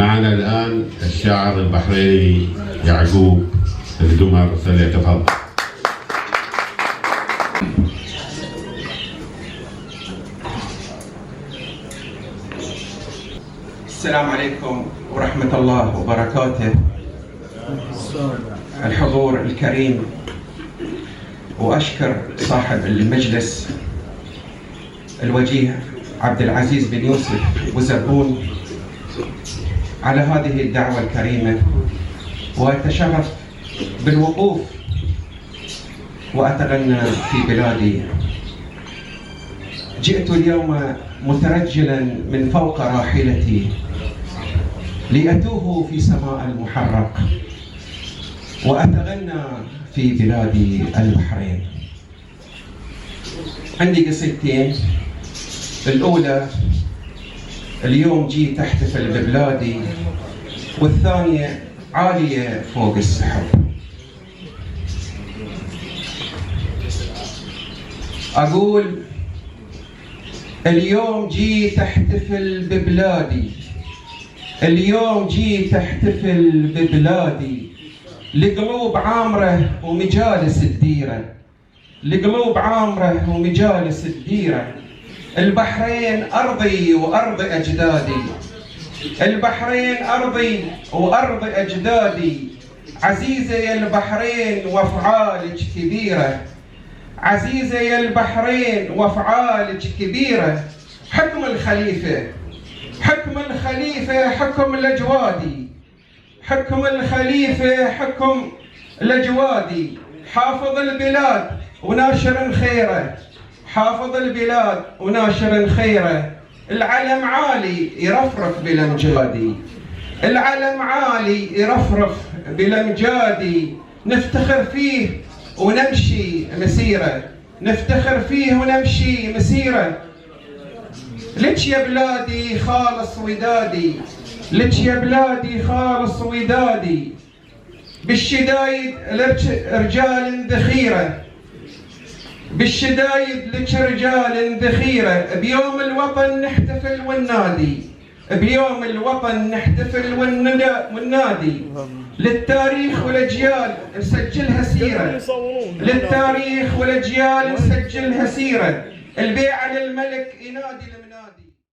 معنا الآن الشاعر البحريني يعقوب الدمر، فليتفضل. السلام عليكم ورحمة الله وبركاته. الحضور الكريم، وأشكر صاحب المجلس الوجيه عبد العزيز بن يوسف وزربون على هذه الدعوة الكريمة، وأتشرف بالوقوف وأتغنى في بلادي. جئت اليوم مترجلا من فوق راحلتي لأتوه في سماء المحرق وأتغنى في بلادي البحرين. عندي قصيدتين. الأولى اليوم جيت أحتفل ببلادي، والثانية عالية فوق السحب. أقول اليوم جيت أحتفل ببلادي، اليوم جيت أحتفل ببلادي، لقلوب عامرة ومجالس الديرة، لقلوب عامرة ومجالس الديرة. البحرين أرضي وأرض أجدادي، البحرين أرضي وأرض أجدادي. عزيزة يا البحرين وأفعالك كبيرة، عزيزة يا البحرين وأفعالك كبيرة. حكم الخليفة، حكم الخليفة حكم الأجوادي، حكم الخليفة حكم الأجوادي. حافظ البلاد وناشر خيره، حافظ البلاد وناشر خيره. العلم عالي يرفرف بالأمجادي، العلم عالي يرفرف بالأمجادي. نفتخر فيه ونمشي مسيرة، نفتخر فيه ونمشي مسيرة. لك يا بلادي خالص ودادي، لك يا بلادي خالص ودادي. بالشدايد لك رجال ذخيرة، بالشدايد لك رجال ذخيرة. بيوم الوطن نحتفل وننادي، بيوم الوطن نحتفل وننادي. للتاريخ والأجيال نسجلها سيرة، للتاريخ والأجيال نسجلها سيرة. البيعة للملك ينادي